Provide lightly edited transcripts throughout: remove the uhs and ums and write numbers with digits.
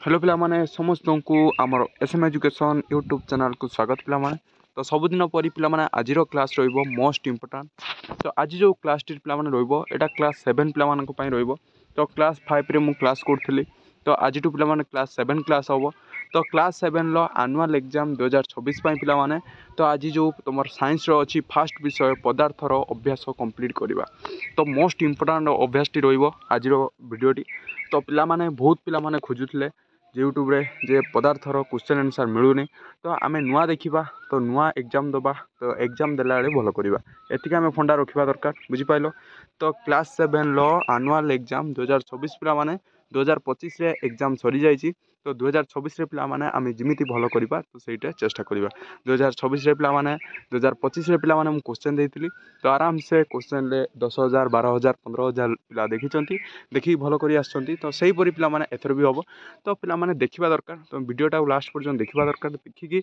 Hello पिला माने समस्त को आमर एसएम एजुकेशन यूट्यूब चैनल को स्वागत पिला माने। तो सबुदिन परी पिला माने आजिर क्लास रहिबो मोस्ट इंपोर्टेंट। तो आज जो क्लास टी पिला माने रहिबो एटा क्लास 7 पिला मानन को पई रहिबो। तो क्लास 5 रे मु क्लास करथली। तो आज टू पिला माने क्लास 7 क्लास हबो। तो क्लास 7 लो एनुअल एग्जाम 2026 पई पिला माने। तो आज जो तुमर साइंस रो अछि फर्स्ट विषय पदार्थ रो अभ्यास कंप्लीट करिबा। तो मोस्ट इंपोर्टेंट अभ्यास टी रहिबो आजिर वीडियो टी। तो पिला माने बहुत पिला माने खोजुतले यूट्यूब रे जे पदार्थर क्वेश्चन आंसर मिलूनी। तो आम नुआ देखा तो नुआ एग्जाम दबा तो एग्जाम देला बेले भल करवा एतिक आम फंडा रखा दरकार बुझिपाल। तो क्लास 7 लो एनुअल एग्जाम 2026 पिला माने 2025 रे एग्जाम सरी जाइए। तो 2026 रे पिला माने आम जिमिति भल करवा तो सहीटा चेष्टा करवा। 2026 रे पिला माने 2025 रे पिला माने मु क्वेश्चन देइतिली। तो आराम से क्वेश्चन रे 10,000 12,000 15,000 पिला देखी देखिए भल कर आसछंती। तो सही परी पिला माने एथर भी हम। तो पिला माने देखिबा दरकार। तो वीडियोटा लास्ट पर्यंत देखिबा दरकार। देखिकी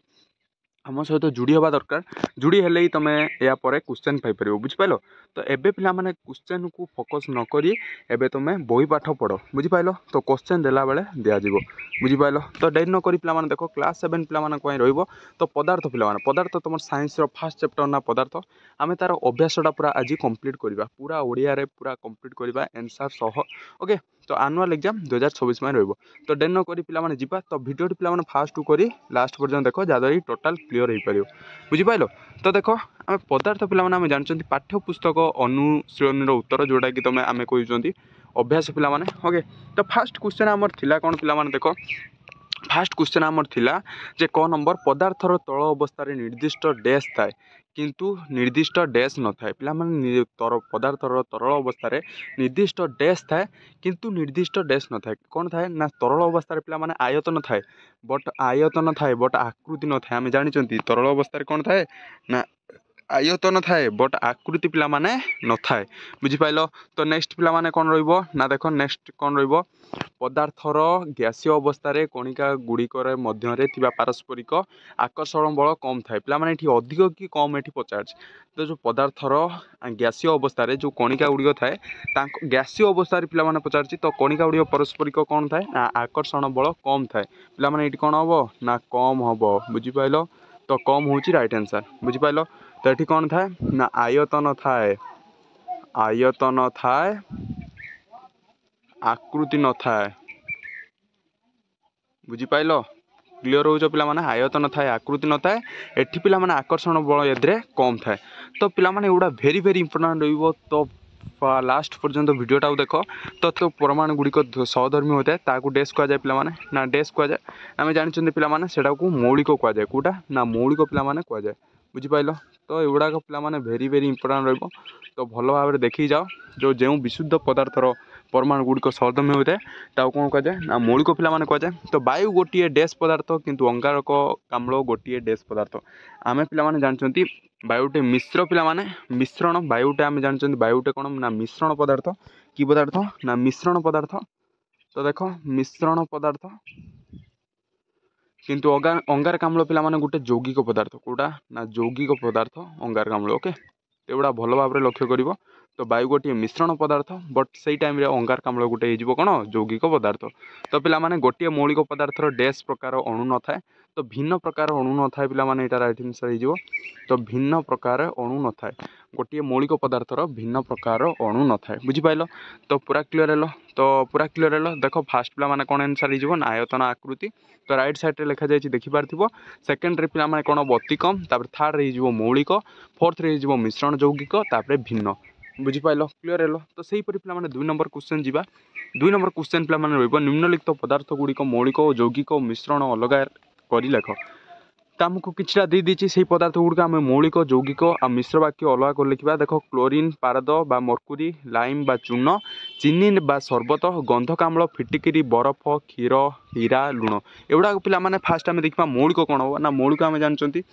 आम सहित जोड़ी हवा दरकार। जोड़ी हेले ही तुम या पर क्वेश्चन पाइपर बुझिपाल। तो एबे पिला माने क्वेश्चन को फोकस न करी एबे तुम बही पाठ पढ़ बुझिपाल। तो क्वेश्चन देला बेले दिया जिवो बुझिपाल। तो डेरी न करी पिला माने देखो क्लास 7 पिला माने कोइ रहइबो। तो पदार्थ पिला माने पदार्थ तुम साइंस रो फर्स्ट चैप्टर ना पदार्थ आमे तार अभ्यासटा पूरा आज कंप्लीट करबा पूरा ओडिया रे पूरा कंप्लीट करबा आंसर सह। ओके तो एनुअल एग्जाम 2026 में रहइबो। तो डेरी न करी पिला माने जिबा। तो वीडियो पिला माने फास्ट टू करी लास्ट पर्यंत देखो जादरी टोटल क्लियर हो पार बुझिपाल। तो देखो आम पदार्थ पिला माने आम जानछंती पाठ्य पुस्तक अनुश्रेणी उत्तर जोटा कि तुम आम कहते अभ्यास पिला माने। ओके तो फास्ट क्वेश्चन आमर थिला कौन पिला माने देखो फास्ट क्वेश्चन आमर थिला जे क नंबर पदार्थर तल अवस्था निर्दिष्ट डैश थाए किंतु निर्दिष्ट डैश न थाए। पिला माने पदार्थर तरल अवस्था निर्दिष्ट डैश थाए किंतु निर्दिष्ट डैश न थाए। कौन थाए ना तरल अवस्था पिला माने आयतन थाए बट आकृति न थाए। आम जानी तरल अवस्था कौन थाए ना आयतन थाए बट आकृति पिला माने न थाए बुझिपाल। तो नेक्स्ट पिला माने कौन रहिबो ना देखो नेक्स्ट कौन रहिबो पदार्थर गैसीय अवस्था कणिका गुड़िकर मध्य पारस्परिक आकर्षण बल कम थाए। पिला माने एठी अधिक कि कम एठी पचार। तो जो पदार्थर गैसीय अवस्था जो कणिका गुड़िक थाए गैसीय अवस्था पिला माने पचार। तो कणिका गुड़िक पारस्परिक कौन थाए ना आकर्षण बल कम थाए। पिला माने एठी कौन हम ना कम हम बुझिपाल। तो कम होची राइट आंसर बुझिपाल। तो ये कौन थाए ना आयतन थाए आकृति न थाए बुझिपाल। क्लियर हो पिला माने आयतन थाए आकृति न थाए एठी पिला माने आकर्षण बल एदरे कम थाए। तो पिला माने एगुडा भेरी भेरी इंपोर्टेंट रहिबो। तो लास्ट पर्यंत वीडियोटा देख। तो परमाणु गुड़िक सहधर्मी होता है ताकू डैश कह जाए पिला माने ना डैश कह जाए। आम जानते पिला माने सेटा को मौलिक कह जाए कोटा ना मौलिक पिला माने कह जाए बुझिपाल। तो एगुड़ाक पिला माने भेरी भेरी इंपोर्टेंट रहिबो। तो भल भाव देखी जाओ जो विशुद्ध पदार्थर परमाणु गुड़िक सहधर्मी होता है ताकू कौन कह जाए ना मौलिक पिला माने कह जाए। तो वायु गोटे डैश पदार्थ किंतु अंगारक काम्ल गोटे डैश पदार्थ। आम पिला माने जानते वायुटे मिश्र पिला माने मिश्रण वायुटे आम जानते वायुटे कौन ना मिश्रण पदार्थ कि पदार्थ ना मिश्रण पदार्थ। तो देखो मिश्रण पदार्थ किंतु अंगारकाम्ल पिला माने गोटे यौगिक पदार्थ कोटा ना यौगिक पदार्थ अंगारकाम्ल। ओके एगुड़ा भल भाव लक्ष्य कर। तो वायु गोटे मिश्रण पदार्थ बट से टाइम अंगारकाम्ल गोटे कौन यौगिक पदार्थ। तो पिला माने गोटे मौलिक पदार्थर डैश प्रकार अणु न थाए। तो भिन्न प्रकार अणु न थाए पिला माने एटा राइट आंसर हो। तो भिन्न प्रकार अणु न थाए गोटे मौलिक पदार्थर भिन्न प्रकार अणु न थाए बुझिपाल। तो पूरा क्लियर है। तो पूरा क्लियर है देखो फास्ट पिला माने कौन आंसर हो ना आयतन आकृति। तो राइट साइड रे लिखा जाइए देखिपार। सेकेंड रे पिला माने कौन अतिकम तापर थर्ड रे हो मौलिक फोर्थ रे हो मिश्रण यौगिक तापर भिन्न बुझिपाल। क्लियर है। तो सही परि पिला माने 2 नंबर क्वेश्चन जीवा। 2 नंबर क्वेश्चन पिला माने रहइबो निम्नलिखित पदार्थ गुड़िक मौलिक और यौगिक और मिश्रण अलग करी लेख। तो आमको किछटा दे दीची से पदार्थ गुड़िक आम मौलिक यौगिक आ मिश्र वाक्य अलग कर लिखा। देख क्लोरीन पारद बा मर्कुरी लाइम बा चून चीनी बा शरबत गंधकाम्ल फिटिकिरी बरफ क्षीर हीरा लुण एगुड़ा पिला माने फास्ट आम देखा मौलिक कौन हो ना मौलिक आम जानते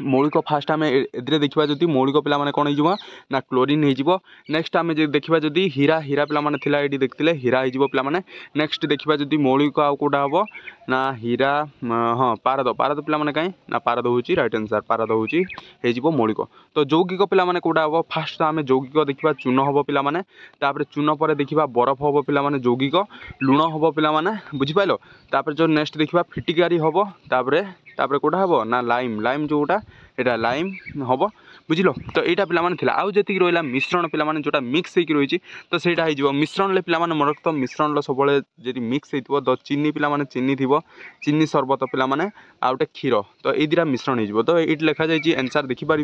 मौलिक फास्ट आम ए देखा जब मौलिक पिला माने कौन हो ना क्लोरीन हो। नेक्स्ट आम देखा जब हीरा हीरा पिला माने थिला एडी देखते हीरा हो पिला माने। नेक्स्ट देखा जब मौलिक आउ कौटा हम ना हीरा हाँ पारद पारद पिलाने कहीं ना पारद हूँ राइट आंसर पारद हूँ मौलिक तो यौगिक पिलाने कौटा हम फास्ट आम यौगिक देखा चून हम पिलाने तापर चून पर देखा बरफ हम पिलाने यौगिक लुण हम पिलाने बुझिपाल तापर जो नेक्स्ट देखा फिटिकारी हम तापर कौटा हम ना लाइम लाइम जोटा यहाँ लाइम हम बुझिल तो यहाँ पे आउ जी रहा मिश्रण पे जोटा मिक्स होकर रही तो सहीटा हो मिश्रण पे मन रख मिश्रण सब जी मिक्स हो तो चीनी पे चीनी थी चीनी सरबत पे आउ गए क्षीर तो ये दुटा मिश्रण हो तो ये लिखा जाए आंसर देखिपार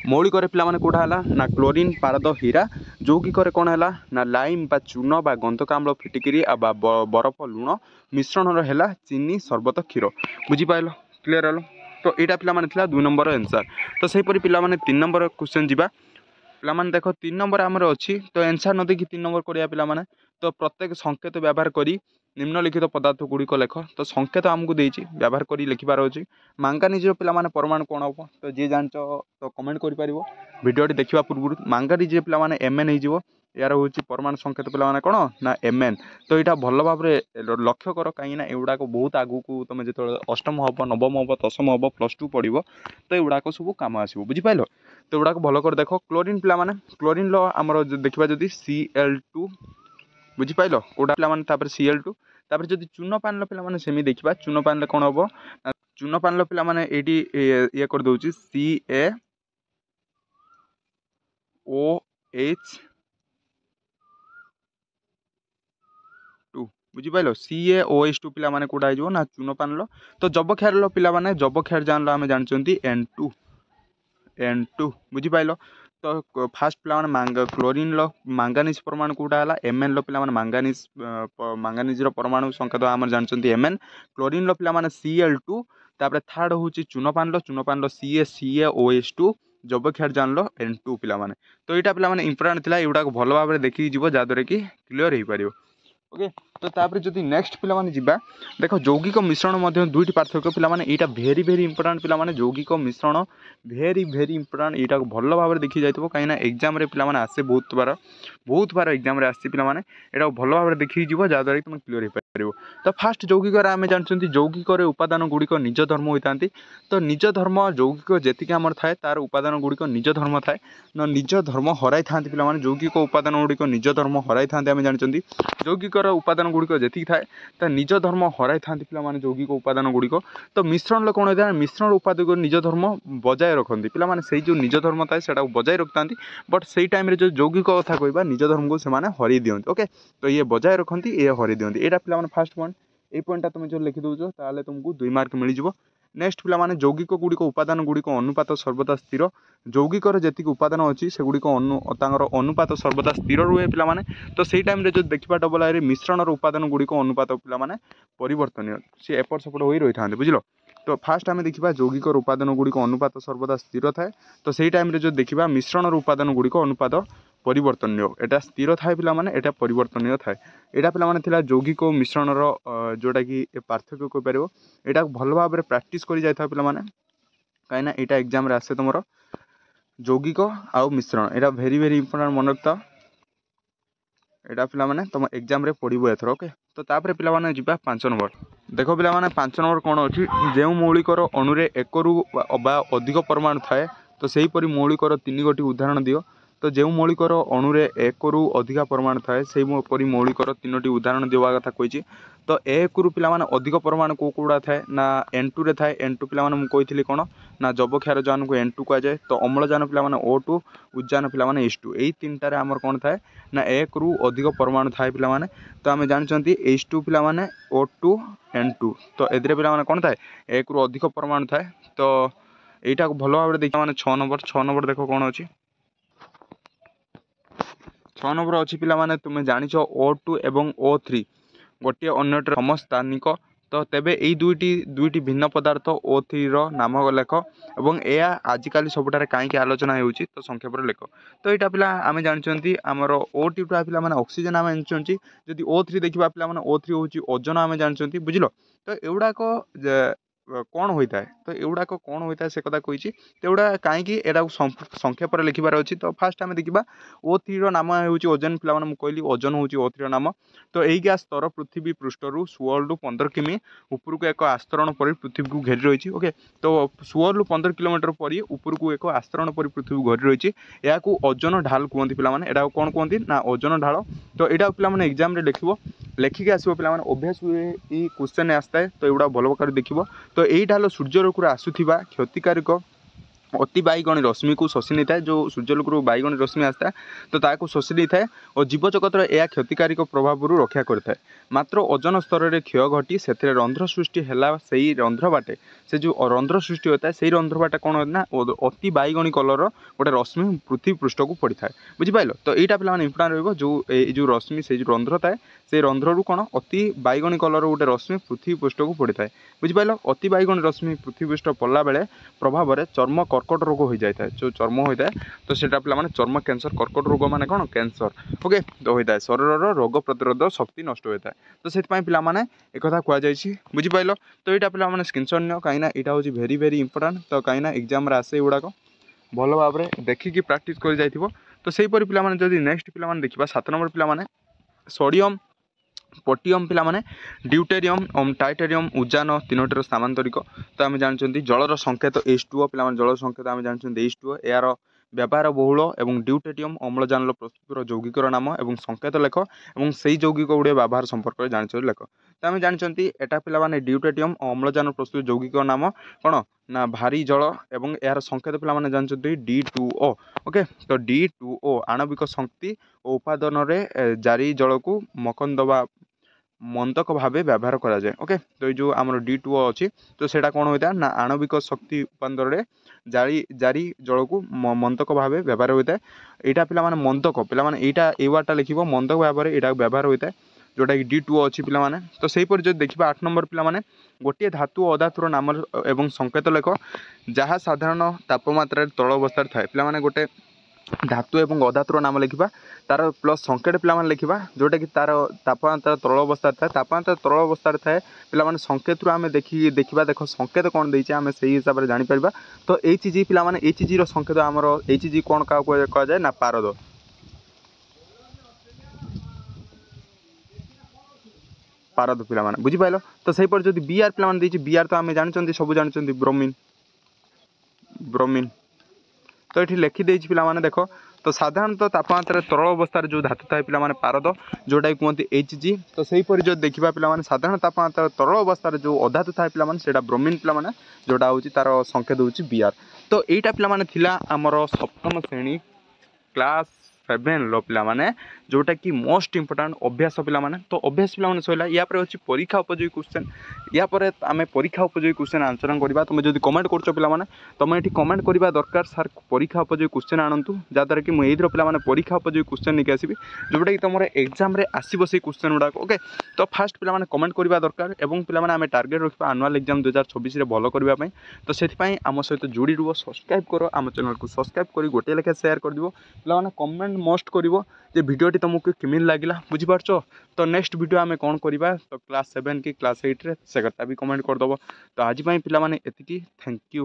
मौलिक पे कौटा है ना क्लोरीन पारद हीरा यौगिक कौन है ना लाइम बा चून बा गंधक आम्ल फिटिकी बरफ लुण मिश्रण है चीनी सरबत क्षीर बुझिपाल क्लीयर हल तो यहाँ पे 2 नंबर आंसर तो सहीपरी पे 3 नंबर क्वेश्चन जी पे देख 3 नंबर आमर अच्छी तो आंसर न देखिए 3 नंबर करिया पे तो प्रत्येक संकेत व्यवहार करी निम्नलिखित पदार्थ गुड़िक लेख तो संकेत आमको देती व्यवहार कर लिखार अच्छी मांगानिज पे परमाणु कौन हम तो जी जान तो कमेंट कर भिडियोटी देखा पूर्व मांगानिज पे एमएन हो यार हूँ परमाणु संकेत पे कौन ना एमएन तो यहाँ भल भाव लक्ष्य कर कहीं एगुड़ाक बहुत आगू तुम जो अष्टम हम नवम हम दशम हम +2 पढ़ो तो युवाक सब कम आसो बुझिपाल तो युवाक भल कर देख क्लोरीन पे क्लोरीन आमर देखा जदि Cl2 बुझिपाल कौटा पे Cl2 तापर जदि चून पान पे सेमी देखा चून पान कौन हम चून पान पे ये कर दौर CaOH2 बुझिपाल CaOH2 पे कौटा हो ना चून पान तो जब क्षार पे जब क्षार जान आम जानते N2 बुझिपाल तो फास्ट पे क्लोरीन मांगानिज परमाणु कौटा है एमएन पे मांगानिज मांगानिज परमाणु संकेत आम जानते एमएन क्लोरीन पे Cl2 तापर थर्ड हूँ चूनपान CaOH2 जब क्षार जान N2 पे तो यहाँ पे इंपोर्टाट था युवा भल भाव देखिए जहाँद्वारा कि क्लीयर हो पार ओके तो तापर जदि नेक्स्ट पे जावा देख यौगिक मिश्रण दुईटी पार्थक्य पे यहाँ भेरी भेरी इंपोर्टाट पे यौगिक मिश्रण भेरी भेरी इंपोर्टाट यहाँ भल भाव देखी जाइए कहीं एग्जाम पे आसे बहुत बार एग्जाम आसी पे यहाँ भल भाव देखी जहाँद्वारा कि तुम क्लीयर हो पार तो फास्ट यौगिक आम जानते यौगिक उपादान गुड़िक निज धर्म होता तो निज धर्म यौगिक जी आम थाए तार उपादान गुड़िक निज धर्म थाए न निज धर्म हराई था पे यौगिक उपादान गुड़िक निज धर्म हराई था आम जानते यौगिक उपादान गुड़िक जी थाए तो निज धर्म हराई था पे यौगिक उपादान गुड़िक तो मिश्रण कौन होता है मिश्रण उपादान निज धर्म बजाय रखती पे से जो निज धर्म थाए से बजाय रखता बट से टाइम जो यौगिक कथा कहवा निज धर्म को हरई दिखती ओके तो ये बजाय रखती ये हरई दिखती यहाँ पे फास्ट पॉइंट ये पॉइंटा तुम जो लिखि दौच ताले तुमको 2 मार्क मिल जाव नेक्स्ट पे यौगिक गुड़िक उपादान गुड़िक अनुपात सर्वदा स्थिर यौगिकर जी उपादान अच्छी से गुड़िक अनुपात सर्वदा स्थिर रुहे पे तो सही टाइम जो देखा डबल आई मिश्रण उपादान गुड़िक अनुपात पे परिवर्तन सी एपट सेपट हो रही था बुझल तो फास्ट आम देखा यौगिक उपादान गुड़िक अनुपात सर्वदा स्थिर थाए तो सही टाइम जो देखा मिश्रण उपादान गुड़िक अनुपात परिवर्तन एटा स्थिर थाए पे यहाँ परिवर्तन थाए यहाँ पे यौगिक मिश्रण जोटा कि पार्थक्य कहीपर यहाँ भल भाव में प्राक्ट कर जाए पे कहीं यहाँ एग्जाम आसे तुम यौगिक आउ मिश्रण यहाँ भेरी भेरी इंपोर्टाट मन रखता यहाँ पे तुम एग्जाम पढ़ो एथर ओके तो तापर पे जा 5 नंबर देख पे 5 नंबर कौन अच्छी जो मौलिकर अणुरे 1 रु अधिक परमाणु थाए तो सहीपरि मौलिकर 3 गोटी उदाहरण दियो तो जो मौलिकर अणुरे 1 रु अधिक परमाणु थाए से मौलिकर 3टी उदाहरण देवा कथा कही तो 1 रु पे अधिक परमाणु कौड़ा थाए ना N2 रे थाए N2 पे मुझे कौन ना जब क्षार जान को N2 कहुए तो अम्लजान पे O2 उद्जान पे H2 यही 3टार आमर कौन थाए ना 1 रु अधिक परमाणु थाए पे तो आम जानते H2 पे O2 N2 तो ए पे कौन थाए 1 रु अधिक परमाणु थाए तो यहाँ भल भाव देखा 6 नंबर देख कौन अच्छी 6 नंबर अच्छी पे तुम्हें जाच O2 एवं O3 गोटे अन्य समस्थानिक तो तेबे यही दुईटी भिन्न पदार्थ O3 नाम लेख और यह आजिकल सबुठार कहीं आलोचना होती तो संक्षेप लेख तो यहाँ पे आम जानते आमर O2 पे ऑक्सीजन आम जानते जदि O3 देखा पे O3 हूँ ओजन आम जानते बुझल तो एगुड़ाक କ'ଣ ହୋଇଥାଏ ତ ଏଗୁଡ଼ାକ କ'ଣ ହୋଇଥାଏ ସେ କଥା କହିଛି। ତ ଏଗୁଡ଼ା କାହିଁକି ଏଟାକୁ ସଂକ୍ଷେପରେ ଲେଖିବାର ଅଛି। ତ ଫାର୍ଷ୍ଟ ଆମେ ଦେଖିବା O3ର ନାମ ହେଉଛି ଓଜୋନ୍। ପିଲାମାନେ ମୁଁ କହିଲି ଓଜୋନ୍ ହେଉଛି O3ର ନାମ। ତ ଏଇ ଗ୍ୟାସ୍ ସ୍ତର ପୃଥିବୀ ପୃଷ୍ଠରୁ 16ରୁ 15 କିମି ଉପରକୁ ଏକ ଆସ୍ତରଣ ପରି ପୃଥିବୀକୁ ଘେରି ରହିଛି। ଓକେ, ତ 16ରୁ 15 କିଲୋମିଟର ପରି ଉପରକୁ ଏକ ଆସ୍ତରଣ ପରି ପୃଥିବୀକୁ ଘେରି ରହିଛି। ଏହାକୁ ଓଜୋନ୍ ଢାଲ କୁହନ୍ତି ପିଲାମାନେ। ଏଟାକୁ କ'ଣ କୁହନ୍ତି ନା ଓଜୋନ୍ ଢାଳ। ତ ଏଇଟା ପିଲାମାନେ ଏକ୍ଜାମ୍ରେ ଲେଖିକି ଆସିବ ପିଲାମାନେ। ଅଭ୍ୟାସ ଏଇ କ୍ୱେଶ୍ଚନ୍ ଆସିଥାଏ ତ ଏଗୁଡ଼ା ଭଲ ପ୍ରକାର ଦେଖିବ। ତ ଏଇଟା ହେଲା ସୂର୍ଯ୍ୟଲୋକରୁ ଆସୁଥିବା କ୍ଷତିକାରକ ଅତି ବାଇଗଣୀ ରଶ୍ମିକୁ ଶୋଷି ନେଇଥାଏ। ଯେଉଁ ସୂର୍ଯ୍ୟଲୋକରୁ ବାଇଗଣୀ ରଶ୍ମି ଆସିଥାଏ ତ ତାକୁ ଶୋଷି ନେଇଥାଏ ଓ ଜୀବଜଗତର ଏହା କ୍ଷତିକାରକ ପ୍ରଭାବରୁ ରକ୍ଷା କରିଥାଏ। ମାତ୍ର ଓଜନ ସ୍ତରରେ କ୍ଷୟ ଘଟି ସେଥିରେ ରନ୍ଧ୍ର ସୃଷ୍ଟି ହେଲା। ସେଇ ରନ୍ଧ୍ର ବାଟେ ସେ ଯେଉଁ ରନ୍ଧ୍ର ସୃଷ୍ଟି ହୋଇଥାଏ ସେଇ ରନ୍ଧ୍ର ବାଟେ କ'ଣ ନା ଅତି ବାଇଗଣୀ କଲର ଗୋଟେ ରଶ୍ମି ପୃଥିବୀ ପୃଷ୍ଠକୁ ପଡ଼ିଥାଏ। ବୁଝିପାରିଲ? ତ ଏଇଟା ପିଲାମାନେ ଇମ୍ପୋର୍ଟାଣ୍ଟ ରହିବ। ଏଇ ଯେଉଁ ରଶ୍ମି ସେଇ ଯେଉଁ ରନ୍ଧ୍ର ଥାଏ ସେଇ ରନ୍ଧ୍ରରୁ କ'ଣ ଅତି ବାଇଗଣୀ କଲର ଗୋଟେ ରଶ୍ମି ପୃଥିବୀ ପୃଷ୍ଠକୁ ପଡ଼ିଥାଏ। ବୁଝିପାରିଲ? ଅତି ବାଇଗଣୀ ରଶ୍ମି ପୃଥିବୀ ପୃଷ୍ଠ ପଡ଼ିଲା ବେଳେ ପ୍ରଭାବରେ ଚର୍ମ କର୍କଟ ରୋଗ ହୋଇଯାଇଥାଏ। ଯେଉଁ ଚର୍ମ ହୋଇଥାଏ ତ ସେଇଟା ପିଲାମାନେ ଚର୍ମ କ୍ୟାନ୍ସର। କର୍କଟ ରୋଗ ମାନେ କ'ଣ? କ୍ୟାନ୍ସର। ଓକେ, ତ ହୋଇଥାଏ। ଶରୀରର ରୋଗ ପ୍ରତିରୋଧ ଶକ୍ତି ନଷ୍ଟ ହୋଇଥାଏ। ତ ସେଥିପାଇଁ ପିଲାମାନେ ଏକଥା କୁହାଯାଇଛି। ବୁଝିପାରିଲ? ତ ଏଇଟା ପିଲାମାନେ ସ୍କ୍ରିନଶଟ୍ ନିଅ, କାହିଁକିନା ଏଇଟା ହେଉଛି ଭେରି ଇମ୍ପୋର୍ଟାଣ୍ଟ। ତ କାହିଁକିନା ଏକ୍ଜାମ୍ରେ ଆସେ ଏଗୁଡ଼ାକ ଭଲ ଭାବରେ ଦେଖିକି ପ୍ରାକ୍ଟିସ୍ କରି ଯାଇଥିବ। ତ ସେହିପରି ପିଲାମାନେ ଯଦି ନେକ୍ସଟ ପିଲାମାନେ ଦେଖିବା 7 ନମ୍ବର ପିଲାମାନେ ସୋଡ଼ିୟମ୍ ପୋଟାସିୟମ୍ ପିଲାମାନେ ଡ୍ୟୁଟେରିୟମ୍ ଟାଇଟାରିୟମ୍ ଉଜାନ ତିନୋଟିର ସାମାନ୍ତରିକ। ତ ଆମେ ଜାଣିଛନ୍ତି ଜଳର ସଂକେତ H2O। ପିଲାମାନେ ଜଳର ସଂକେତ ଆମେ ଜାଣିଛନ୍ତି H2O। ଏହାର ବ୍ୟବହାର ବହୁଳ ଏବଂ ଡ୍ୟୁଟେରିୟମ୍ ଅମ୍ଳଜାନର ପ୍ରସ୍ତୁତିର ଯୌଗିକର ନାମ ଏବଂ ସଂକେତ ଲେଖ ଏବଂ ସେହି ଯୌଗିକ ଗୁଡ଼ିଏ ବ୍ୟବହାର ସମ୍ପର୍କରେ ଜାଣିଛନ୍ତି ଲେଖ। ତ ଆମେ ଜାଣିଛନ୍ତି ଏଟା ପିଲାମାନେ ଡ୍ୟୁଟେରିୟମ୍ ଅମ୍ଳଜାନ ପ୍ରସ୍ତୁତି ଯୌଗିକ ନାମ କ'ଣ ନା ଭାରି ଜଳ ଏବଂ ଏହାର ସଂକେତ ପିଲାମାନେ ଜାଣିଛନ୍ତି D2O। ଓକେ, ତ D2O ଆଣବିକ ଶକ୍ତି ଓ ଉପାଦାନରେ ଜାରି ଜଳକୁ ମନ୍ଦକ ଭାବେ ବ୍ୟବହାର କରାଯାଏ। ଓକେ, ତ ଏଇ ଯେଉଁ ଆମର D2O ଅଛି ତ ସେଇଟା କ'ଣ ହୋଇଥାଏ ନା ଆଣବିକ ଶକ୍ତି ଉପାଦାନରେ ଜାରି ଜଳକୁ ମନ୍ଦକ ଭାବେ ବ୍ୟବହାର ହୋଇଥାଏ। ଏଇଟା ପିଲାମାନେ ମନ୍ଦକ ପିଲାମାନେ ଏଇଟା ଏଇ ୱାର୍ଡ଼ଟା ଲେଖିବ ମନ୍ଦକ ଭାବରେ ଏଇଟା ବ୍ୟବହାର ହୋଇଥାଏ ଯେଉଁଟାକି D2O ଅଛି ପିଲାମାନେ। ତ ସେହିପରି ଯଦି ଦେଖିବା 8 ନମ୍ବର ପିଲାମାନେ ଗୋଟିଏ ଧାତୁ ଓ ଅଧାତୁର ନାମ ଏବଂ ସଂକେତ ଲେଖ ଯାହା ସାଧାରଣ ତାପମାତ୍ରାରେ ତଳ ଅବସ୍ଥାରେ ଥାଏ। ପିଲାମାନେ ଗୋଟେ ଧାତୁ ଏବଂ ଅଧାତୁର ନାମ ଲେଖିବା, ତାର ପ୍ଲସ୍ ସଂକେତ ପିଲାମାନେ ଲେଖିବା ଯେଉଁଟାକି ତାର ତାପମାତ୍ରା ତଳ ଅବସ୍ଥାରେ ଥାଏ। ତାପମାତ୍ରା ତଳ ଅବସ୍ଥାରେ ଥାଏ ପିଲାମାନେ ସଂକେତରୁ ଆମେ ଦେଖିବା ଦେଖ ସଂକେତ କ'ଣ ଦେଇଛି ଆମେ ସେଇ ହିସାବରେ ଜାଣିପାରିବା। ତ HG ପିଲାମାନେ HGର ସଂକେତ ଆମର HG କ'ଣ କାହାକୁ କୁହାଯାଏ ନା ପାରଦ। ପିଲାମାନେ ବୁଝିପାରିଲ? ତ ସେହିପରି ଯଦି BR ପିଲାମାନେ ଦେଇଛି BR ତ ଆମେ ଜାଣିଛନ୍ତି ସବୁ ଜାଣିଛନ୍ତି ବ୍ରୋମିନ୍। ତ ଏଠି ଲେଖିଦେଇଛି ପିଲାମାନେ ଦେଖ। ତ ସାଧାରଣତଃ ତାପମାତ୍ରାରେ ତରଳ ଅବସ୍ଥାରେ ଯେଉଁ ଧାତୁ ଥାଏ ପିଲାମାନେ ପାରଦ ଯେଉଁଟାକି କୁହନ୍ତି HG। ତ ସେହିପରି ଯଦି ଦେଖିବା ପିଲାମାନେ ସାଧାରଣ ତାପମାତ୍ରାରେ ତରଳ ଅବସ୍ଥାରେ ଯେଉଁ ଅଧାତୁ ଥାଏ ପିଲାମାନେ ସେଇଟା ବ୍ରୋମିନ୍ ପିଲାମାନେ, ଯେଉଁଟା ହେଉଛି ତାର ସଂକେତ ହେଉଛି BR। ତ ଏଇଟା ପିଲାମାନେ ଥିଲା ଆମର ସପ୍ତମ ଶ୍ରେଣୀ କ୍ଲାସ୍ 7ର ପିଲାମାନେ ଯେଉଁଟାକି ମୋଷ୍ଟ ଇମ୍ପୋର୍ଟାଣ୍ଟ ଅଭ୍ୟାସ ପିଲାମାନେ। ତ ଅଭ୍ୟାସ ପିଲାମାନେ ସରିଲା। ୟା ପରେ ଅଛି ପରୀକ୍ଷା ଉପଯୋଗୀ କ୍ୱେଶ୍ଚନ୍। ୟା ପରେ ଆମେ ପରୀକ୍ଷା ଉପଯୋଗୀ କ୍ୱେଶ୍ଚନ୍ ଆନ୍ସରିଂ କରିବା। ତୁମେ ଯଦି କମେଣ୍ଟ କରୁଛ ପିଲାମାନେ ତୁମେ ଏଠି କମେଣ୍ଟ କରିବା ଦରକାର ସାର୍ ପରୀକ୍ଷା ଉପଯୋଗୀ କ୍ୱେଶ୍ଚନ୍ ଆଣନ୍ତୁ, ଯାହାଦ୍ୱାରା କି ମୁଁ ଏଇଥିର ପିଲାମାନେ ପରୀକ୍ଷା ଉପଯୋଗୀ କ୍ୱେଶ୍ଚନ୍ ନେଇକି ଆସିବି ଯେଉଁଟାକି ତୁମର ଏକ୍ଜାମ୍ରେ ଆସିବ ସେଇ କ୍ୱେଶ୍ଚନ୍ ଗୁଡ଼ାକ। ଓକେ, ତ ଫାର୍ଷ୍ଟ ପିଲାମାନେ କମେଣ୍ଟ କରିବା ଦରକାର ଏବଂ ପିଲାମାନେ ଆମେ ଟାର୍ଗେଟ୍ ରଖିବା ଆନୁଆଲ୍ ଏକ୍ଜାମ୍ 2024ରେ ଭଲ କରିବା ପାଇଁ। ତ ସେଥିପାଇଁ ଆମ ସହିତ ଯୋଡ଼ି ରୁହ, ସବସ୍କ୍ରାଇବ୍ କର, ଆମ ଚ୍ୟାନେଲକୁ ସବସ୍କ୍ରାଇବ୍ କରି ଗୋଟିଏ ଲେଖା ସେୟାର କରିଦିଅ। ପିଲାମାନେ କମେଣ୍ଟ ମଷ୍ଟ କରିବ ଯେ ଭିଡ଼ିଓଟି ତୁମକୁ କେମିତି ଲାଗିଲା। ବୁଝିପାରୁଛ? ତ ନେକ୍ସଟ ଭିଡ଼ିଓ ଆମେ କ'ଣ କରିବା ତ କ୍ଲାସ୍ 7 କି କ୍ଲାସ୍ 8ରେ ସେ କଥା ବି କମେଣ୍ଟ କରିଦେବ। ତ ଆଜି ପାଇଁ ପିଲାମାନେ ଏତିକି। Thank you.